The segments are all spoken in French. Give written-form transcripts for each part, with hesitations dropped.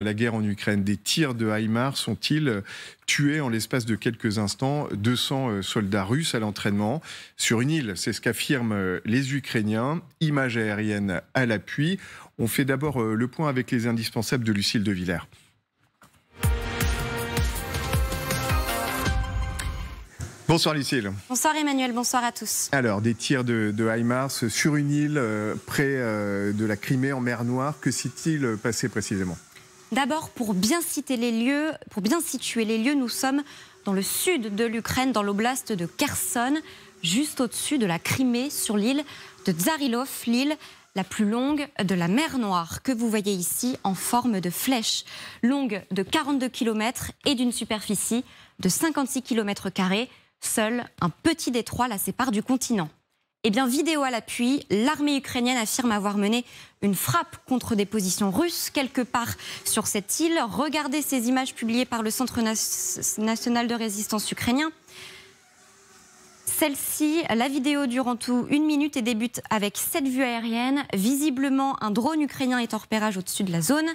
La guerre en Ukraine, des tirs de HIMARS ont-ils tué en l'espace de quelques instants 200 soldats russes à l'entraînement sur une île? C'est ce qu'affirment les Ukrainiens. Images aériennes à l'appui. On fait d'abord le point avec les indispensables de Lucille de Villers. Bonsoir Lucille. Bonsoir Emmanuel, bonsoir à tous. Alors, des tirs de HIMARS sur une île près de la Crimée en mer Noire. Que s'est-il passé précisément? D'abord, pour bien situer les lieux, nous sommes dans le sud de l'Ukraine, dans l'oblast de Kherson, juste au-dessus de la Crimée, sur l'île de Tsarilov, l'île la plus longue de la mer Noire, que vous voyez ici en forme de flèche, longue de 42 km et d'une superficie de 56 km². Seul un petit détroit la sépare du continent. Eh bien, vidéo à l'appui, l'armée ukrainienne affirme avoir mené une frappe contre des positions russes quelque part sur cette île. Regardez ces images publiées par le Centre national de résistance ukrainien. Celle-ci, la vidéo dure en tout 1 minute et débute avec 7 vues aériennes. Visiblement, un drone ukrainien est en repérage au-dessus de la zone.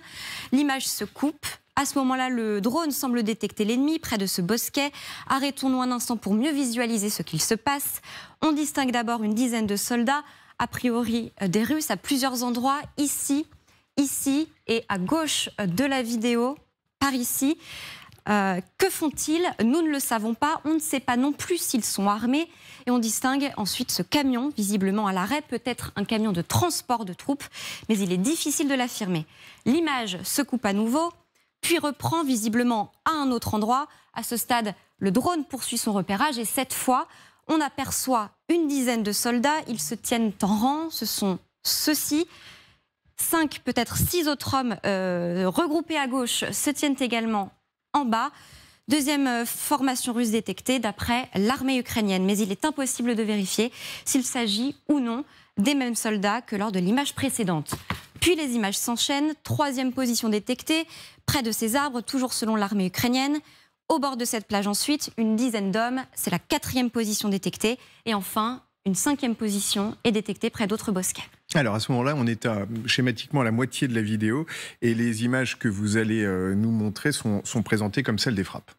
L'image se coupe. À ce moment-là, le drone semble détecter l'ennemi près de ce bosquet. Arrêtons-nous un instant pour mieux visualiser ce qu'il se passe. On distingue d'abord une dizaine de soldats, a priori des Russes, à plusieurs endroits, ici et à gauche de la vidéo, par ici. Que font-ils? Nous ne le savons pas. On ne sait pas non plus s'ils sont armés. Et on distingue ensuite ce camion, visiblement à l'arrêt, peut-être un camion de transport de troupes, mais il est difficile de l'affirmer. L'image se coupe à nouveau, puis reprend visiblement à un autre endroit. À ce stade, le drone poursuit son repérage et cette fois, on aperçoit une dizaine de soldats. Ils se tiennent en rang, ce sont ceux-ci. 5, peut-être 6 autres hommes regroupés à gauche se tiennent également en bas. Deuxième formation russe détectée d'après l'armée ukrainienne. Mais il est impossible de vérifier s'il s'agit ou non des mêmes soldats que lors de l'image précédente. Puis les images s'enchaînent. 3e position détectée, près de ces arbres, toujours selon l'armée ukrainienne. Au bord de cette plage ensuite, une dizaine d'hommes. C'est la 4e position détectée. Et enfin, une 5e position est détectée près d'autres bosquets. Alors à ce moment-là, on est schématiquement à la moitié de la vidéo. Et les images que vous allez nous montrer sont présentées comme celles des frappes.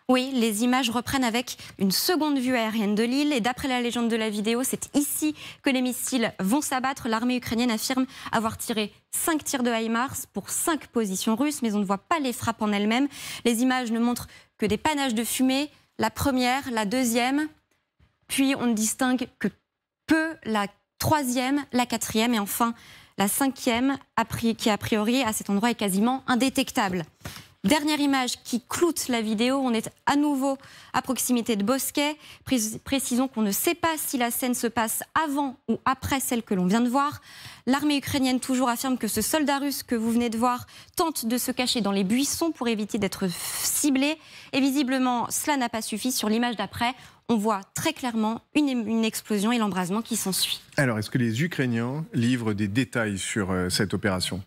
Oui, les images reprennent avec une seconde vue aérienne de l'île. Et d'après la légende de la vidéo, c'est ici que les missiles vont s'abattre. L'armée ukrainienne affirme avoir tiré 5 tirs de HIMARS pour 5 positions russes, mais on ne voit pas les frappes en elles-mêmes. Les images ne montrent que des panaches de fumée. La première, la deuxième, puis on ne distingue que peu la 3e, la 4e et enfin la 5e, qui a priori à cet endroit est quasiment indétectable. Dernière image qui cloute la vidéo, on est à nouveau à proximité de bosquets. Précisons qu'on ne sait pas si la scène se passe avant ou après celle que l'on vient de voir. L'armée ukrainienne toujours affirme que ce soldat russe que vous venez de voir tente de se cacher dans les buissons pour éviter d'être ciblé. Et visiblement, cela n'a pas suffi. Sur l'image d'après, on voit très clairement une explosion et l'embrasement qui s'ensuit. Alors, est-ce que les Ukrainiens livrent des détails sur cette opération ?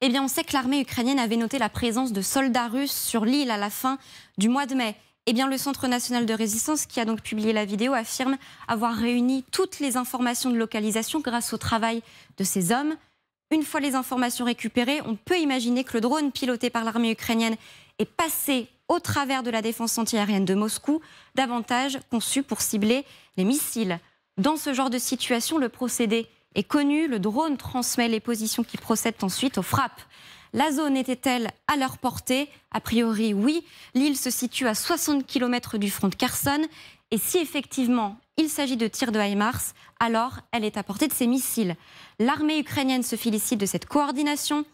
Eh bien, on sait que l'armée ukrainienne avait noté la présence de soldats russes sur l'île à la fin du mois de mai. Eh bien, le Centre national de résistance, qui a donc publié la vidéo, affirme avoir réuni toutes les informations de localisation grâce au travail de ces hommes. Une fois les informations récupérées, on peut imaginer que le drone piloté par l'armée ukrainienne est passé au travers de la défense antiaérienne de Moscou, davantage conçu pour cibler les missiles. Dans ce genre de situation, le procédé est connu, le drone transmet les positions qui procèdent ensuite aux frappes. La zone était-elle à leur portée? A priori, oui. L'île se situe à 60 km du front de Kherson. Et si effectivement il s'agit de tirs de HIMARS, alors elle est à portée de ces missiles. L'armée ukrainienne se félicite de cette coordination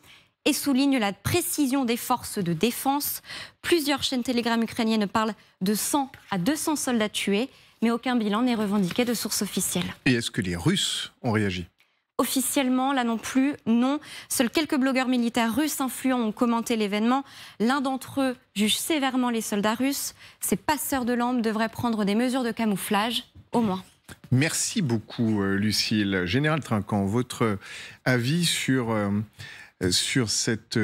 et souligne la précision des forces de défense. Plusieurs chaînes Telegram ukrainiennes parlent de 100 à 200 soldats tués. Mais aucun bilan n'est revendiqué de source officielle. Et est-ce que les Russes ont réagi? Officiellement, là non plus, non. Seuls quelques blogueurs militaires russes influents ont commenté l'événement. L'un d'entre eux juge sévèrement les soldats russes. Ces passeurs de lampes devraient prendre des mesures de camouflage, au moins. Merci beaucoup, Lucille. Général Trinquant, votre avis sur cette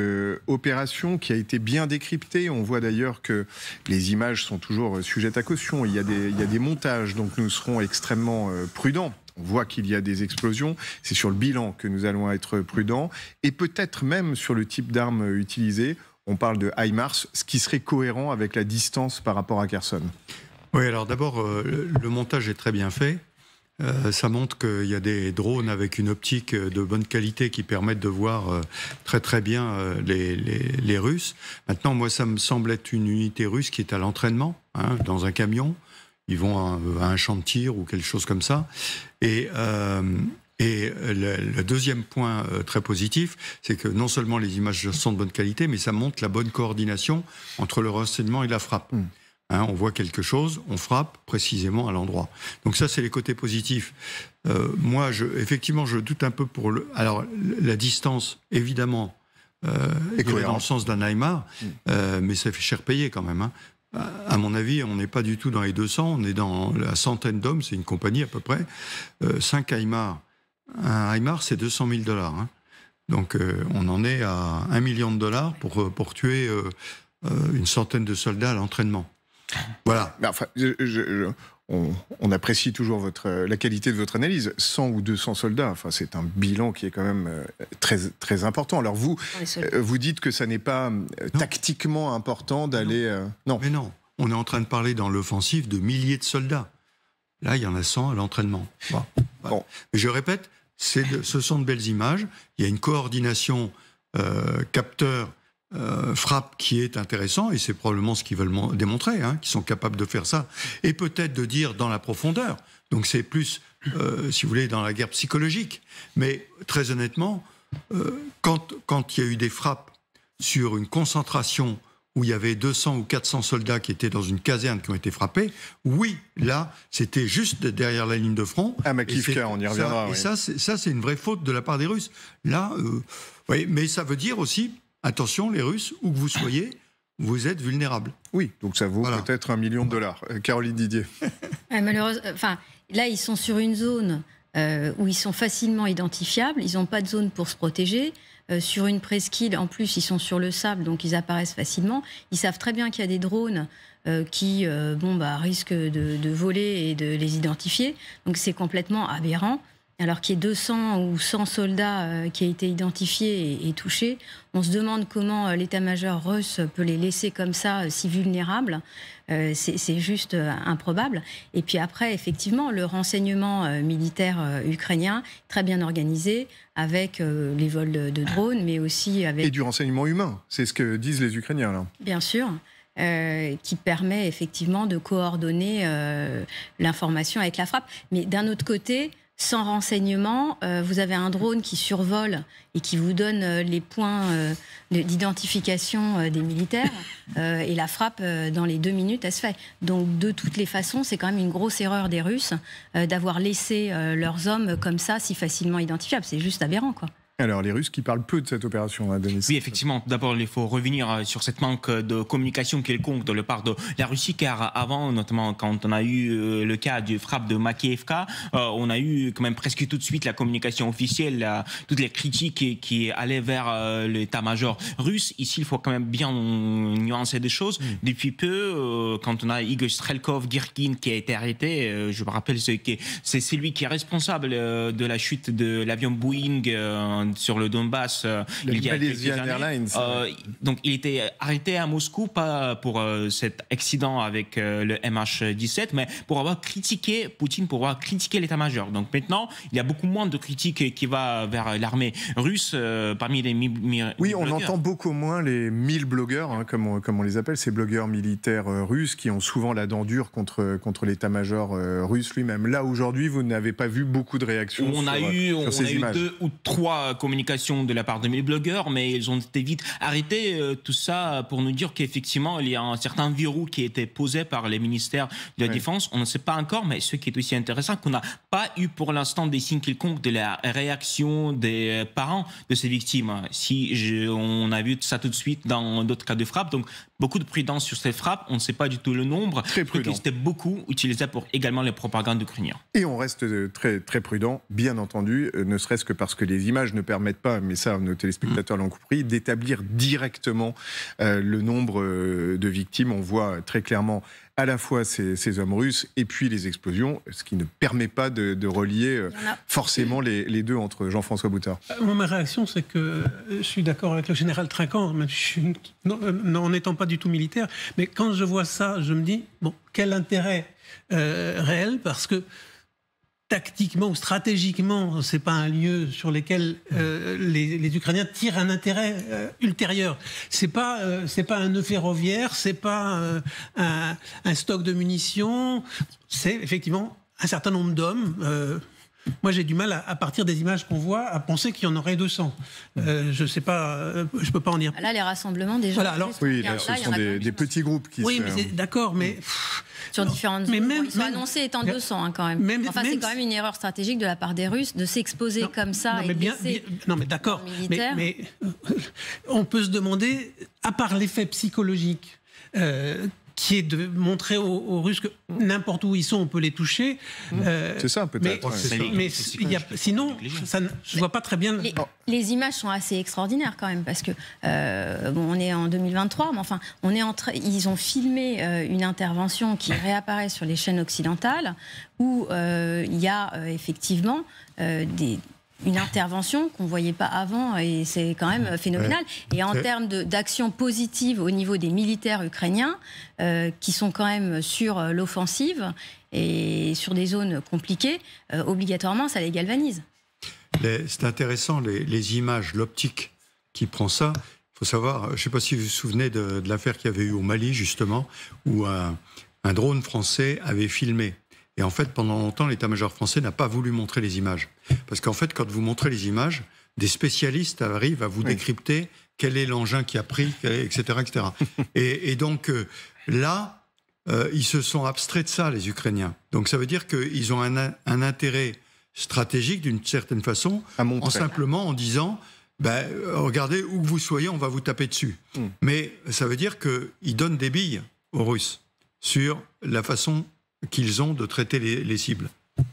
opération qui a été bien décryptée. On voit d'ailleurs que les images sont toujours sujettes à caution. Il y a des montages, donc nous serons extrêmement prudents. On voit qu'il y a des explosions. C'est sur le bilan que nous allons être prudents. Et peut-être même sur le type d'armes utilisées. on parle de HIMARS, ce qui serait cohérent avec la distance par rapport à Kherson. Oui, alors d'abord, le montage est très bien fait. Ça montre qu'il y a des drones avec une optique de bonne qualité qui permettent de voir très très bien les Russes. Maintenant, moi, ça me semble être une unité russe qui est à l'entraînement, hein, dans un camion. Ils vont à un champ de tir ou quelque chose comme ça. Et le deuxième point très positif, c'est que non seulement les images sont de bonne qualité, mais ça montre la bonne coordination entre le renseignement et la frappe. Hein, on voit quelque chose, on frappe précisément à l'endroit. Donc ça, c'est les côtés positifs. Moi, effectivement, je doute un peu pour Alors, la distance, évidemment, est dans le sens d'un HIMARS, mais ça fait cher payer quand même. Hein. À mon avis, on n'est pas du tout dans les 200, on est dans la centaine d'hommes, c'est une compagnie à peu près. 5 HIMARS. Un HIMARS, c'est 200 000 $. Hein. Donc, on en est à $1 million pour tuer une centaine de soldats à l'entraînement. Voilà. Mais enfin, on apprécie toujours la qualité de votre analyse. 100 ou 200 soldats, enfin, c'est un bilan qui est quand même très, très important. Alors vous dites que ça n'est pas tactiquement important d'aller... Non. Mais non, on est en train de parler dans l'offensive de milliers de soldats. Là, il y en a 100 à l'entraînement. Bon. Mais je répète, ce sont de belles images. Il y a une coordination capteur frappe qui est intéressant, et c'est probablement ce qu'ils veulent démontrer, hein, qu'ils sont capables de faire ça, et peut-être de dire dans la profondeur. Donc c'est plus, si vous voulez, dans la guerre psychologique. Mais très honnêtement, quand il y a eu des frappes sur une concentration où il y avait 200 ou 400 soldats qui étaient dans une caserne qui ont été frappés, oui, là, c'était juste derrière la ligne de front. À Makivka, on y reviendra. Et ça, c'est une vraie faute de la part des Russes. Là, oui, mais ça veut dire aussi... Attention, les Russes, où que vous soyez, vous êtes vulnérables. Oui, donc ça vaut peut-être $1 million. Caroline Didier. Malheureusement, là, ils sont sur une zone où ils sont facilement identifiables. Ils n'ont pas de zone pour se protéger. Sur une presqu'île, en plus, ils sont sur le sable, donc ils apparaissent facilement. Ils savent très bien qu'il y a des drones qui risquent de voler et de les identifier. Donc c'est complètement aberrant. Alors qu'il y ait 200 ou 100 soldats qui aient été identifiés et touchés, on se demande comment l'état-major russe peut les laisser comme ça, si vulnérables. C'est juste improbable. Et puis après, effectivement, le renseignement militaire ukrainien, très bien organisé, avec les vols de drones, mais aussi avec... Et du renseignement humain, c'est ce que disent les Ukrainiens, là. Bien sûr. Qui permet effectivement de coordonner l'information avec la frappe. Mais d'un autre côté... Sans renseignement, vous avez un drone qui survole et qui vous donne les points d'identification des militaires et la frappe, dans les 2 minutes, elle se fait. Donc, de toutes les façons, c'est quand même une grosse erreur des Russes d'avoir laissé leurs hommes comme ça, si facilement identifiables. C'est juste aberrant, quoi. Alors, les Russes qui parlent peu de cette opération, hein, Denis. Oui, effectivement. D'abord, il faut revenir sur cette manque de communication quelconque de la part de la Russie, car avant, notamment quand on a eu le cas du frappe de Makivka, on a eu quand même presque tout de suite la communication officielle, toutes les critiques qui allaient vers l'état-major russe. Ici, il faut quand même bien nuancer des choses. Depuis peu, quand on a Igor Strelkov, Girkin qui a été arrêté, je me rappelle, c'est lui qui est responsable de la chute de l'avion Boeing sur le Donbass, il y a quelques années. Donc il était arrêté à Moscou, pas pour cet accident avec le MH17, mais pour avoir critiqué Poutine, pour avoir critiqué l'état-major. Donc maintenant, il y a beaucoup moins de critiques qui va vers l'armée russe parmi les oui, on entend beaucoup moins les 1000 blogueurs, hein, comme on les appelle, ces blogueurs militaires russes qui ont souvent la dent dure contre l'état-major russe lui-même. Là, aujourd'hui, vous n'avez pas vu beaucoup de réactions on a eu 2 ou 3 communication de la part de mes blogueurs, mais ils ont été vite arrêtés, tout ça pour nous dire qu'effectivement il y a un certain verrou qui a été posé par les ministères de la Défense. On ne sait pas encore, mais ce qui est aussi intéressant, qu'on n'a pas eu pour l'instant des signes quelconques de la réaction des parents de ces victimes. On a vu ça tout de suite dans d'autres cas de frappe, donc beaucoup de prudence sur ces frappes. On ne sait pas du tout le nombre. Très prudent. C'était beaucoup utilisé pour également les propagandes ukrainiennes. Et on reste très, très prudent, bien entendu, ne serait-ce que parce que les images ne permettent pas, mais ça, nos téléspectateurs l'ont compris, d'établir directement le nombre de victimes. On voit très clairement à la fois ces hommes russes et puis les explosions, ce qui ne permet pas de relier forcément les deux entre Jean-François Boutard. Ma réaction, c'est que je suis d'accord avec le général Trinquant, même en n'étant pas du tout militaire, mais quand je vois ça, je me dis, bon, quel intérêt réel, parce que tactiquement ou stratégiquement, c'est pas un lieu sur lequel les Ukrainiens tirent un intérêt ultérieur. C'est pas un nœud ferroviaire, c'est pas un stock de munitions. C'est effectivement un certain nombre d'hommes. Moi, j'ai du mal, à partir des images qu'on voit, à penser qu'il y en aurait 200. Je sais pas, je peux pas en dire. Là, les rassemblements des gens. Voilà, alors, oui, là, ce sont des petits groupes qui oui, mais d'accord, mais sur différentes zones. Ils sont annoncés étant 200 quand même. C'est quand même une erreur stratégique de la part des Russes de s'exposer comme ça et laisser. Non, mais d'accord. Mais on peut se demander, à part l'effet psychologique. Qui est de montrer aux Russes que n'importe où ils sont, on peut les toucher. C'est ça, peut-être. Mais sinon, je ne vois pas très bien... Les images sont assez extraordinaires quand même, parce que on est en 2023, mais enfin, ils ont filmé une intervention qui réapparaît sur les chaînes occidentales, où il y a effectivement une intervention qu'on ne voyait pas avant, et c'est quand même phénoménal. Et en termes d'action positive au niveau des militaires ukrainiens, qui sont quand même sur l'offensive et sur des zones compliquées, obligatoirement, ça les galvanise. C'est intéressant, les images, l'optique qui prend ça. Il faut savoir, je ne sais pas si vous vous souvenez de l'affaire qu'il y avait eu au Mali, justement, où un drone français avait filmé. Et en fait, pendant longtemps, l'état-major français n'a pas voulu montrer les images. Parce qu'en fait, quand vous montrez les images, des spécialistes arrivent à vous décrypter quel est l'engin qui a pris, etc. etc. Et donc, là, ils se sont abstraits de ça, les Ukrainiens. Donc, ça veut dire qu'ils ont un intérêt stratégique, d'une certaine façon, en disant... regardez, où que vous soyez, on va vous taper dessus. Mais ça veut dire qu'ils donnent des billes aux Russes sur la façon qu'ils ont de traiter les cibles.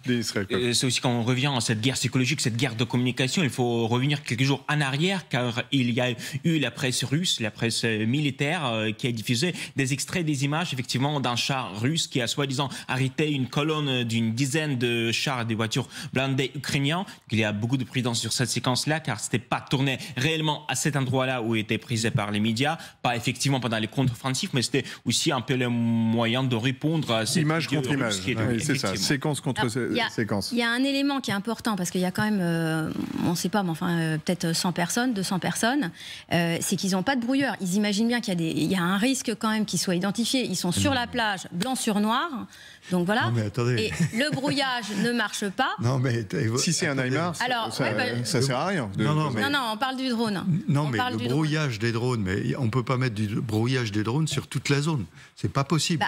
C'est aussi quand on revient à cette guerre psychologique, cette guerre de communication, il faut revenir quelques jours en arrière, car il y a eu la presse russe, la presse militaire, qui a diffusé des extraits des images, effectivement, d'un char russe qui a soi-disant arrêté une colonne d'une dizaine de chars et des voitures blindées ukrainiens. Il y a beaucoup de prudence sur cette séquence-là, car c'était pas tourné réellement à cet endroit-là où était prise par les médias, pas effectivement pendant les contre-offensifs, mais c'était aussi un peu le moyen de répondre à cette image contre image. Oui, c'est ça, séquence contre séquence. Il y a un élément qui est important, parce qu'il y a quand même, on ne sait pas, mais enfin, peut-être 100 personnes, 200 personnes, c'est qu'ils n'ont pas de brouilleur. Ils imaginent bien qu'il y a un risque quand même qu'ils soient identifiés. Ils sont sur la plage, blanc sur noir. Donc voilà. Non, mais attendez. Et le brouillage ne marche pas. Non, mais si c'est un HIMARS, ça sert à rien. Non, on parle du drone. Non, mais le brouillage des drones, mais on peut pas mettre du brouillage des drones sur toute la zone. C'est pas possible.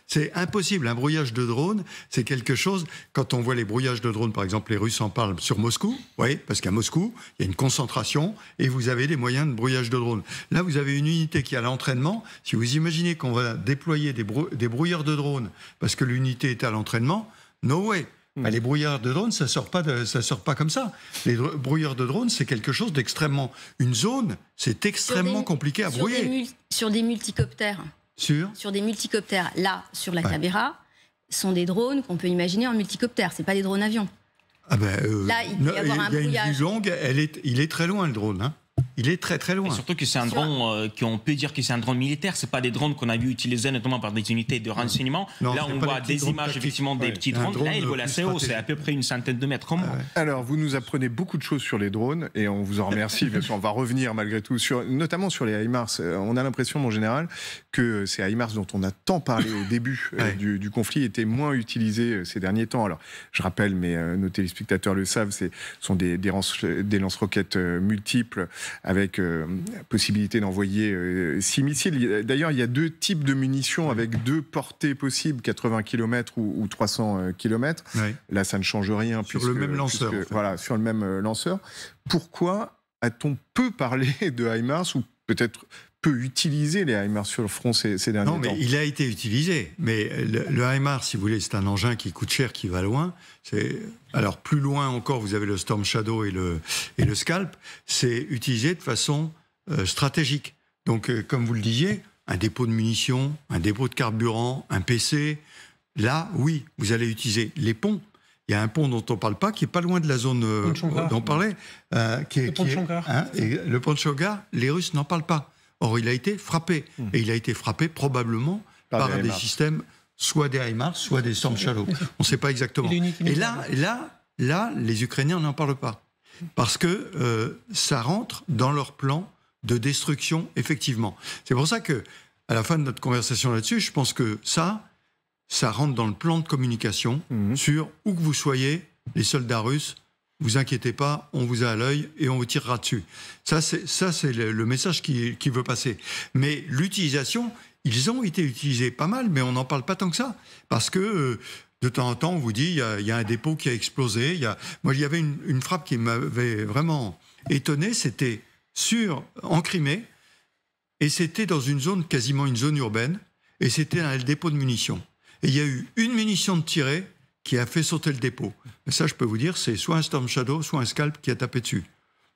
C'est impossible. Un brouillage de drone, c'est quelque chose. Quand on voit les brouillages de drones, par exemple, les Russes en parlent sur Moscou, oui, parce qu'à Moscou, il y a une concentration et vous avez des moyens de brouillage de drones. Là, vous avez une unité qui a l'entraînement. Si vous imaginez qu'on va déployer des brouilleurs de drones, parce que l'unité est à l'entraînement, no way. Les brouilleurs de drones, ça sort pas comme ça. Les brouilleurs de drones, c'est quelque chose d'extrêmement... Une zone, c'est extrêmement compliqué à brouiller. Sur des multicoptères. Sur des multicoptères. Là, sur la caméra, sont des drones qu'on peut imaginer en multicoptère. C'est pas des drones avions. Là, il peut y avoir un brouillage. Il y a une vue longue, il est très loin, le drone, hein. Il est très très loin. Et surtout que c'est un drone qu'on peut dire que c'est un drone militaire. C'est pas des drones qu'on a vu utiliser notamment par des unités de renseignement. Là, on voit des images effectivement des petits drones. Là, ils volent assez haut. C'est à peu près une centaine de mètres. Alors, vous nous apprenez beaucoup de choses sur les drones et on vous en remercie. Bien sûr, on va revenir malgré tout, notamment sur les HIMARS. On a l'impression, en général, que ces HIMARS dont on a tant parlé au début du conflit étaient moins utilisés ces derniers temps. Alors, je rappelle, mais nos téléspectateurs le savent, ce sont des lance-roquettes multiples avec la possibilité d'envoyer 6 missiles. D'ailleurs, il y a 2 types de munitions avec 2 portées possibles, 80 km ou 300 km. Là, ça ne change rien. Sur le même lanceur. Voilà, sur le même lanceur. Pourquoi a-t-on peu parlé de HIMARS ou peut-être peu utilisé les HIMARS sur le front ces derniers temps. Non, mais il a été utilisé. Mais le HIMARS, si vous voulez, c'est un engin qui coûte cher, qui va loin. Alors, plus loin encore, vous avez le Storm Shadow et le Scalp. C'est utilisé de façon stratégique. Donc, comme vous le disiez, un dépôt de munitions, un dépôt de carburant, un PC, là, oui, vous allez utiliser les ponts. Il y a un pont dont on ne parle pas, qui est pas loin de la zone dont on parlait. Le pont de Chongar. Le pont de Chongar, les Russes n'en parlent pas. Or, il a été frappé. Et il a été frappé probablement par des systèmes, soit des HIMARS, soit des Storm Shadow. On ne sait pas exactement. Et là, les Ukrainiens n'en parlent pas. Parce que ça rentre dans leur plan de destruction, effectivement. C'est pour ça que, à la fin de notre conversation là-dessus, je pense que ça rentre dans le plan de communication sur où que vous soyez, les soldats russes, vous inquiétez pas, on vous a à l'œil et on vous tirera dessus. Ça, c'est le message qui veut passer. Mais l'utilisation, ils ont été utilisés pas mal, mais on n'en parle pas tant que ça. Parce que de temps en temps, on vous dit, il y a un dépôt qui a explosé. Moi, il y avait une frappe qui m'avait vraiment étonné, c'était en Crimée, et c'était dans quasiment une zone urbaine, et c'était un dépôt de munitions. Et il y a eu une munition de tirée qui a fait sauter le dépôt. Et ça, je peux vous dire, c'est soit un Storm Shadow, soit un Scalp qui a tapé dessus.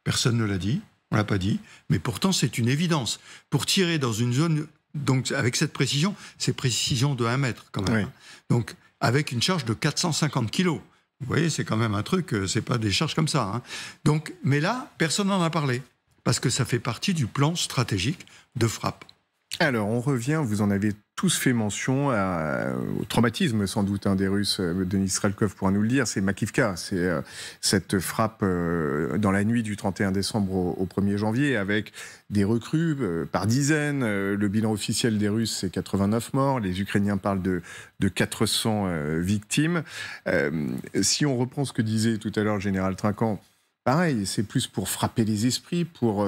Personne ne l'a dit, on l'a pas dit, mais pourtant c'est une évidence. Pour tirer dans une zone, donc avec cette précision, c'est précision de 1 mètre quand même. Oui. Donc avec une charge de 450 kilos. Vous voyez, c'est quand même un truc, c'est pas des charges comme ça. Hein. Donc, mais là, personne n'en a parlé, parce que ça fait partie du plan stratégique de frappe. Alors, on revient, vous en avez tous fait mention au traumatisme sans doute des Russes. Denis Strelkov pourra nous le dire, c'est Makivka, c'est cette frappe dans la nuit du 31 décembre au 1er janvier avec des recrues par dizaines. Le bilan officiel des Russes, c'est 89 morts. Les Ukrainiens parlent de 400 victimes. Si on reprend ce que disait tout à l'heure le général Trinquant, pareil, c'est plus pour frapper les esprits, pour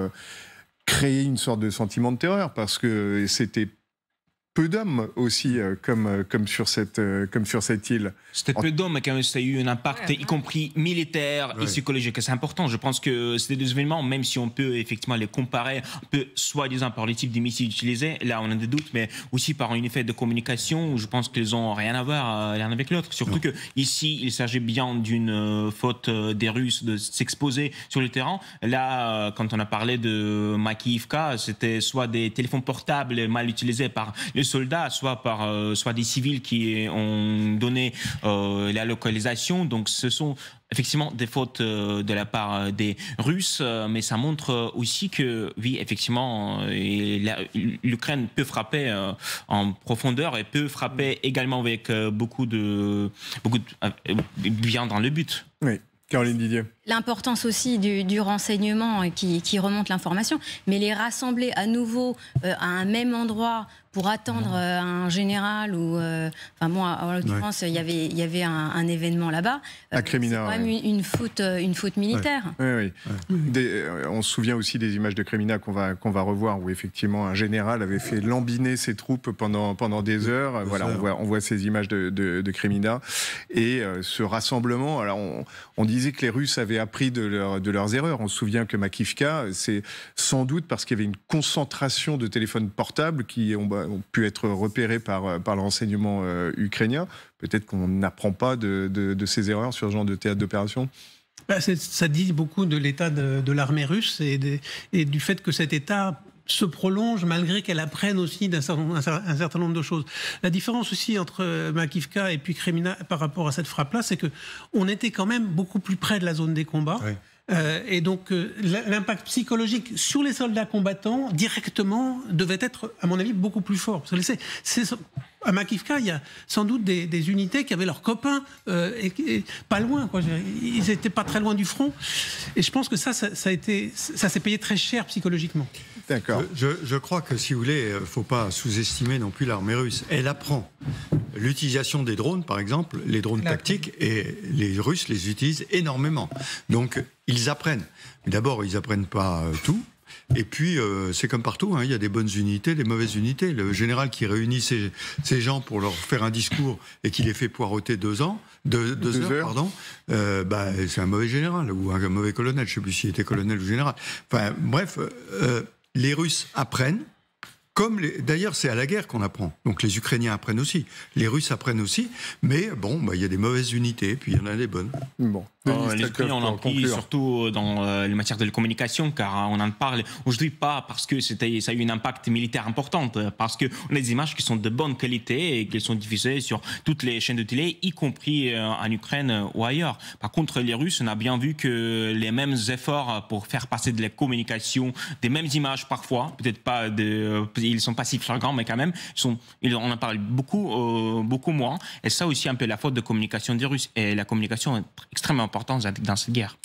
créer une sorte de sentiment de terreur, parce que c'était peu d'hommes aussi, comme sur cette île. C'était peu d'hommes, mais quand même, ça a eu un impact, y compris militaire et psychologique. C'est important. Je pense que c'était des événements, même si on peut effectivement les comparer, soi-disant par les types de missiles utilisés, là on a des doutes, mais aussi par un effet de communication où je pense qu'ils n'ont rien à voir l'un avec l'autre. Surtout qu'ici, il s'agit bien d'une faute des Russes de s'exposer sur le terrain. Là, quand on a parlé de Makivka, c'était soit des téléphones portables mal utilisés par les soldats, soit des civils qui ont donné la localisation. Donc ce sont effectivement des fautes de la part des Russes, mais ça montre aussi que, oui, effectivement, l'Ukraine peut frapper en profondeur et peut frapper également avec beaucoup de bien dans le but. Oui. Caroline Didier. L'importance aussi du renseignement qui remonte l'information, mais les rassembler à nouveau à un même endroit pour attendre un général ou... Enfin, moi, en l'occurrence, il y avait un événement là-bas. À Kremina, c'est quand même une faute militaire. Oui. On se souvient aussi des images de Kremina qu'on va revoir, où effectivement un général avait fait lambiner ses troupes pendant des heures. Voilà, on voit ces images de Kremina. Et ce rassemblement, alors on disait que les Russes avaient appris de leurs erreurs. On se souvient que Makivka, c'est sans doute parce qu'il y avait une concentration de téléphones portables qui ont pu être repérés par le renseignement ukrainien. Peut-être qu'on n'apprend pas de ces erreurs sur ce genre de théâtre d'opération. Ça dit beaucoup de l'état de l'armée russe et du fait que cet état se prolonge malgré qu'elle apprenne aussi un certain nombre de choses. La différence aussi entre Makivka et puis Kremina par rapport à cette frappe-là, c'est qu'on était quand même beaucoup plus près de la zone des combats. Oui. Et donc l'impact psychologique sur les soldats combattants directement devait être, à mon avis, beaucoup plus fort. Parce que à Makivka, il y a sans doute des unités qui avaient leurs copains et pas loin, quoi. Ils n'étaient pas très loin du front. Et je pense que ça s'est payé très cher psychologiquement. D'accord. Je crois que, si vous voulez, il ne faut pas sous-estimer non plus l'armée russe. Elle apprend l'utilisation des drones, par exemple, les drones tactiques, et les Russes les utilisent énormément. Donc, ils apprennent. Mais d'abord, ils n'apprennent pas tout. Et puis, c'est comme partout, hein, il y a des bonnes unités, des mauvaises unités. Le général qui réunit ces gens pour leur faire un discours et qui les fait poireauter 2 heures, c'est un mauvais général ou un mauvais colonel. Je ne sais plus s'il était colonel ou général. Enfin, bref, les Russes apprennent D'ailleurs, c'est à la guerre qu'on apprend. Donc les Ukrainiens apprennent aussi, les Russes apprennent aussi, mais bon, il y a des mauvaises unités, puis il y en a des bonnes. Bon. Les Ukrainiens ont appris surtout dans les matières de communication, car on en parle aujourd'hui pas parce que ça a eu un impact militaire important, parce qu'on a des images qui sont de bonne qualité et qui sont diffusées sur toutes les chaînes de télé, y compris en Ukraine ou ailleurs. Par contre, les Russes, on a bien vu que les mêmes efforts pour faire passer de la communication, des mêmes images parfois, peut-être pas ils sont pas si flagrants, mais quand même, on en parle beaucoup moins. Et ça aussi un peu la faute de communication des Russes. Et la communication est extrêmement importante dans cette guerre.